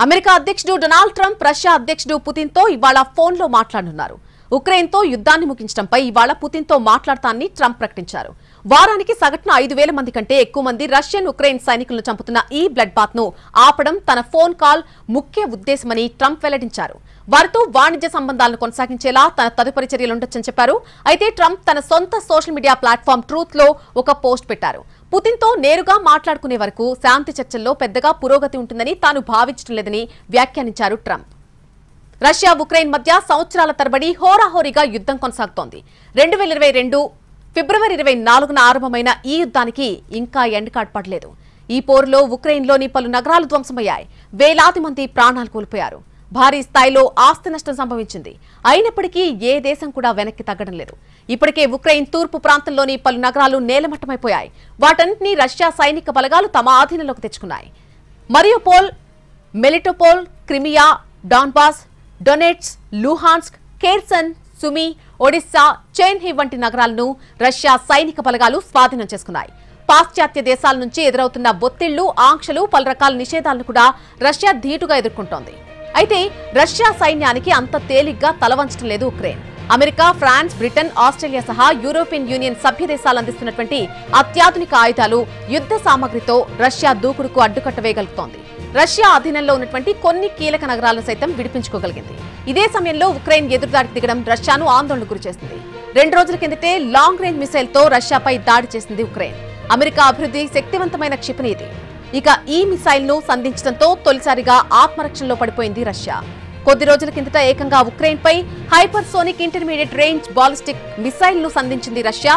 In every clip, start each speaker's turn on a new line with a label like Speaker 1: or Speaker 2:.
Speaker 1: America అధ్యక్షుడు Donald Trump Russia అధ్యక్షుడు Putin తో ఇవాళ ఫోన్లో మాట్లాడనున్నారు. ఉక్రెయిన్ తో యుద్ధాన్ని ముగించడంపై ఇవాళ పుతిన్ తో మాట్లాడతానని ట్రంప్ ప్రకటించారు. వారానికి సగటున 5,000 మంది కంటే ఎక్కువ మంది రష్యన్ ఉక్రెయిన్ సైనికులను చంపుతున్న ఈ బ్లడ్ బాత్ ను ఆపడం తన ఫోన్ కాల్ ముఖ్య ఉద్దేశమని ట్రంప్ వెల్లడించారు. వారితో వాణిజ్య సంబంధాలను కొనసాగించేలా తన తదుపరి చర్యలుండొచ్చని చెప్పారు. అయితే ట్రంప్ తన సొంత సోషల్ మీడియా ప్లాట్ఫామ్ ట్రూత్ లో ఒక పోస్ట్ పెట్టారు. పుతిన్ తో నేరుగా మాట్లాడుకునే వరకు శాంతి చర్చల్లో పెద్దగా పురోగతి ఉంటుందని తాను భావించడం లేదని వ్యాఖ్యానించారు ట్రంప్. రష్యా ఉక్రెయిన్ మధ్య సంవత్సరాల తరబడి హోరాహోరీగా యుద్ధం కొనసాగుతోంది. 2022 ఫిబ్రవరి 24న ఆరంభమైన ఈ యుద్ధానికి ఇంకా ఎండ్ కార్డ్ పడలేదు. ఈ పోరులో ఉక్రెయిన్లోని పలు నగరాలు ధ్వంసమయ్యాయి. వేలాది మంది ప్రాణాలు కోల్పోయారు. భారీ స్థాయిలో ఆస్తి నష్టం సంభవించింది. అయినప్పటికీ ఏ దేశం కూడా వెనక్కి తగ్గడం లేదు. ఇప్పటికే ఉక్రెయిన్ తూర్పు ప్రాంతంలోని పలు నగరాలు నేలమట్టమైపోయాయి. వాటన్నింటినీ రష్యా సైనిక బలగాలు తమ ఆధీనంలోకి తెచ్చుకున్నాయి. Mariupol, Melitopol, Crimea, Donbas, Donets, లూహాన్స్క్, Kherson, సుమి, ఒడిస్సా, చెర్నిహివ్ వంటి నగరాలను రష్యా సైనిక బలగాలు స్వాధీనం చేసుకున్నాయి. పాశ్చాత్య దేశాల నుంచి ఎదురవుతున్న ఒత్తిళ్లు, ఆంక్షలు, పలు రకాల నిషేధాలను కూడా రష్యా ధీటుగా ఎదుర్కొంటోంది. అయితే రష్యా సైన్యానికి అంత తేలిగ్గా తలవంచడం లేదు Ukraine. America, France, Britain, Australia సహా యూరోపియన్ యూనియన్ సభ్య దేశాలు అందిస్తున్నటువంటి అత్యాధునిక ఆయుధాలు, యుద్ధ సామగ్రితో రష్యా దూకుడుకు అడ్డుకట్ట వేయగలుగుతోంది. రష్యా అధీనంలో ఉన్నటువంటి కొన్ని కీలక నగరాలను సైతం విడిపించుకోగలిగింది. ఇదే సమయంలో ఉక్రెయిన్ ఎదురుదాడికి దిగడం రష్యాను ఆందోళనకు గురిచేసింది. 2 రోజుల కిందటే లాంగ్ రేంజ్ మిసైల్ తో రష్యాపై దాడి చేసింది ఉక్రెయిన్. అమెరికా అభివృద్ధి శక్తివంతమైన క్షిపణి ఇది. ఇక ఈ మిసైల్ ను సంధించడంతో తొలిసారిగా ఆత్మరక్షణలో పడిపోయింది రష్యా. కొద్ది రోజుల కిందట ఏకంగా ఉక్రెయిన్ పై hypersonic intermediate range ballistic missile ను సంధించింది రష్యా.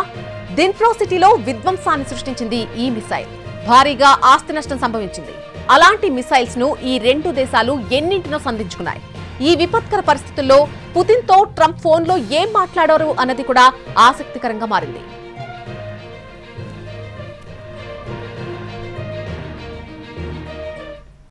Speaker 1: దిన్ప్రో సిటీలో విధ్వంసాన్ని సృష్టించింది ఈ మిసైల్. భారీగా ఆస్తి నష్టం సంభవించింది. అలాంటి మిసైల్స్ ను ఈ 2 దేశాలు ఎన్నింటినో సంధించుకున్నాయి. ఈ విపత్కర పరిస్థితుల్లో పుతిన్ తో ట్రంప్ ఫోన్లో ఏం మాట్లాడారు అన్నది కూడా ఆసక్తికరంగా మారింది.